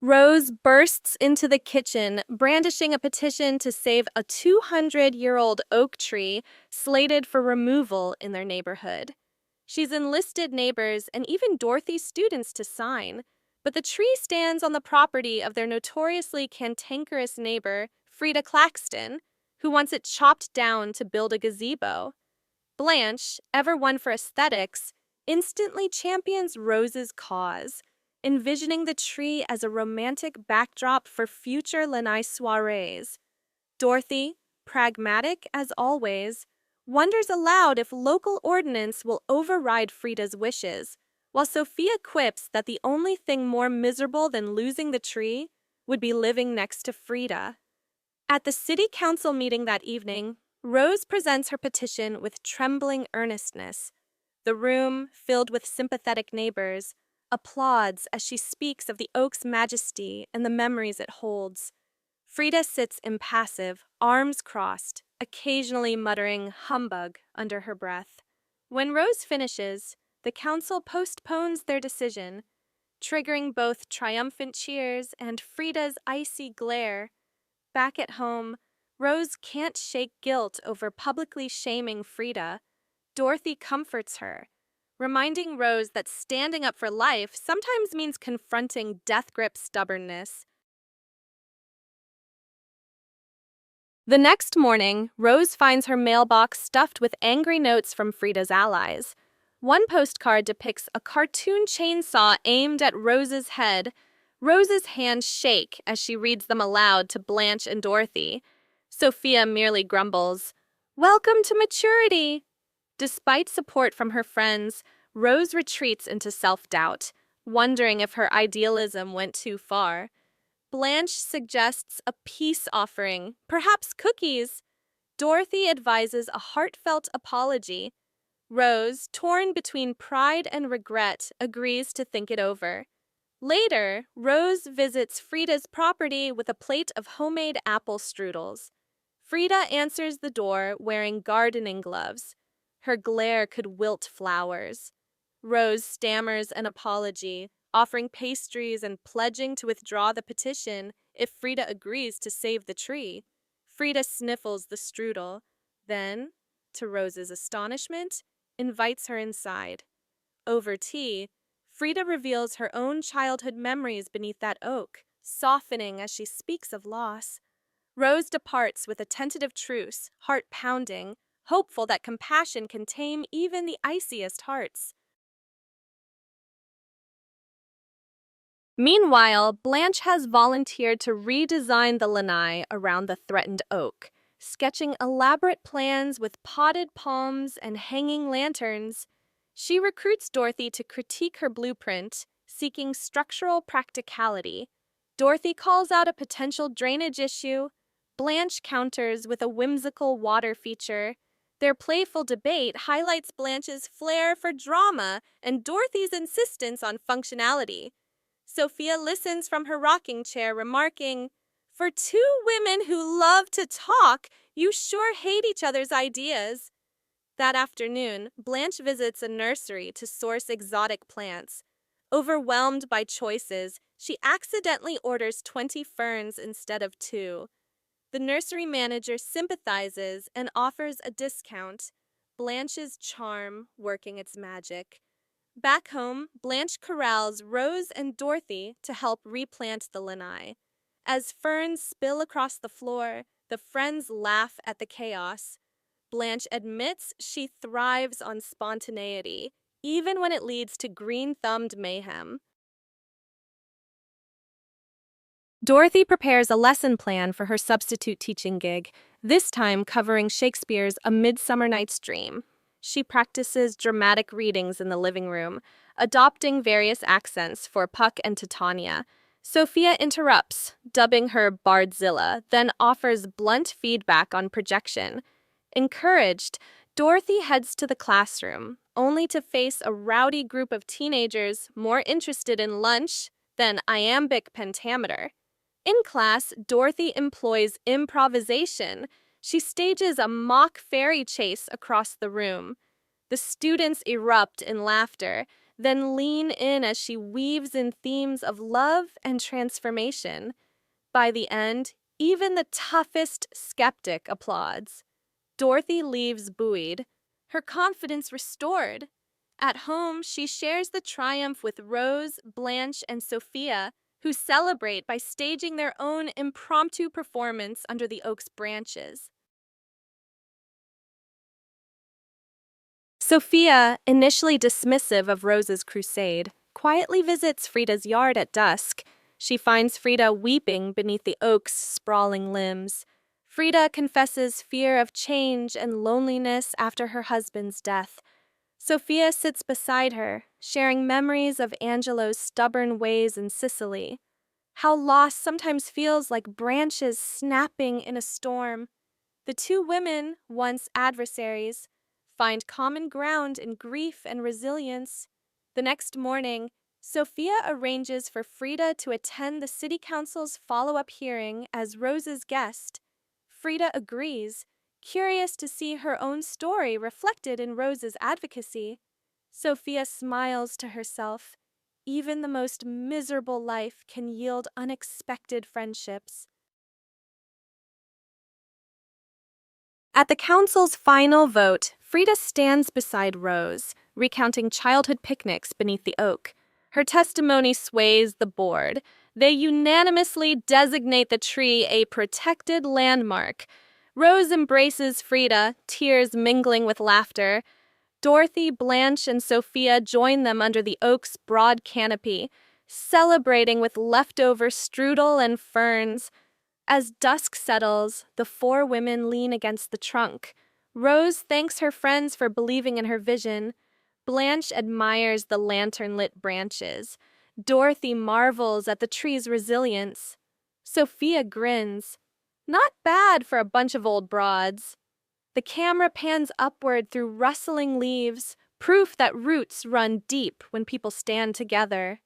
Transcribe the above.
Rose bursts into the kitchen, brandishing a petition to save a 200-year-old oak tree slated for removal in their neighborhood. She's enlisted neighbors and even Dorothy's students to sign, but the tree stands on the property of their notoriously cantankerous neighbor, Frida Claxton, who wants it chopped down to build a gazebo. Blanche, ever one for aesthetics, instantly champions Rose's cause, envisioning the tree as a romantic backdrop for future lanai soirees. Dorothy, pragmatic as always, wonders aloud if local ordinance will override Frida's wishes, while Sophia quips that the only thing more miserable than losing the tree would be living next to Frida. At the city council meeting that evening, Rose presents her petition with trembling earnestness. The room, filled with sympathetic neighbors, applauds as she speaks of the oak's majesty and the memories it holds. Frida sits impassive, arms crossed, occasionally muttering humbug under her breath. When Rose finishes, the council postpones their decision, triggering both triumphant cheers and Frida's icy glare. Back at home, Rose can't shake guilt over publicly shaming Frida. Dorothy comforts her, reminding Rose that standing up for life sometimes means confronting death-grip stubbornness. The next morning, Rose finds her mailbox stuffed with angry notes from Frida's allies. One postcard depicts a cartoon chainsaw aimed at Rose's head. Rose's hands shake as she reads them aloud to Blanche and Dorothy. Sophia merely grumbles, "Welcome to maturity." Despite support from her friends, Rose retreats into self-doubt, wondering if her idealism went too far. Blanche suggests a peace offering, perhaps cookies. Dorothy advises a heartfelt apology. Rose, torn between pride and regret, agrees to think it over. Later, Rose visits Frida's property with a plate of homemade apple strudels. Frida answers the door wearing gardening gloves. Her glare could wilt flowers. Rose stammers an apology, offering pastries and pledging to withdraw the petition if Frida agrees to save the tree. Frida sniffles the strudel, then, to Rose's astonishment, invites her inside. Over tea, Frida reveals her own childhood memories beneath that oak, softening as she speaks of loss. Rose departs with a tentative truce, heart pounding, hopeful that compassion can tame even the iciest hearts. Meanwhile, Blanche has volunteered to redesign the lanai around the threatened oak, sketching elaborate plans with potted palms and hanging lanterns. She recruits Dorothy to critique her blueprint, seeking structural practicality. Dorothy calls out a potential drainage issue. Blanche counters with a whimsical water feature. Their playful debate highlights Blanche's flair for drama and Dorothy's insistence on functionality. Sophia listens from her rocking chair, remarking, "For two women who love to talk, you sure hate each other's ideas." That afternoon, Blanche visits a nursery to source exotic plants. Overwhelmed by choices, she accidentally orders 20 ferns instead of 2. The nursery manager sympathizes and offers a discount, Blanche's charm working its magic. Back home, Blanche corrals Rose and Dorothy to help replant the lanai. As ferns spill across the floor, the friends laugh at the chaos. Blanche admits she thrives on spontaneity, even when it leads to green-thumbed mayhem. Dorothy prepares a lesson plan for her substitute teaching gig, this time covering Shakespeare's A Midsummer Night's Dream. She practices dramatic readings in the living room, adopting various accents for Puck and Titania. Sophia interrupts, dubbing her Bardzilla, then offers blunt feedback on projection. Encouraged, Dorothy heads to the classroom, only to face a rowdy group of teenagers more interested in lunch than iambic pentameter. In class, Dorothy employs improvisation. She stages a mock fairy chase across the room. The students erupt in laughter. then lean in as she weaves in themes of love and transformation. By the end, even the toughest skeptic applauds. Dorothy leaves buoyed, her confidence restored. At home, she shares the triumph with Rose, Blanche, and Sophia, who celebrate by staging their own impromptu performance under the oak's branches. Sophia, initially dismissive of Rose's crusade, quietly visits Frida's yard at dusk. She finds Frida weeping beneath the oak's sprawling limbs. Frida confesses fear of change and loneliness after her husband's death. Sophia sits beside her, sharing memories of Angelo's stubborn ways in Sicily. How loss sometimes feels like branches snapping in a storm. The two women, once adversaries, find common ground in grief and resilience. The next morning, Sophia arranges for Frida to attend the city council's follow-up hearing as Rose's guest. Frida agrees, curious to see her own story reflected in Rose's advocacy. Sophia smiles to herself. Even the most miserable life can yield unexpected friendships. At the council's final vote, Frida stands beside Rose, recounting childhood picnics beneath the oak. Her testimony sways the board. They unanimously designate the tree a protected landmark. Rose embraces Frida, tears mingling with laughter. Dorothy, Blanche, and Sophia join them under the oak's broad canopy, celebrating with leftover strudel and ferns. As dusk settles, the four women lean against the trunk. Rose thanks her friends for believing in her vision. Blanche admires the lantern-lit branches. Dorothy marvels at the tree's resilience. Sophia grins. Not bad for a bunch of old broads. The camera pans upward through rustling leaves, proof that roots run deep when people stand together.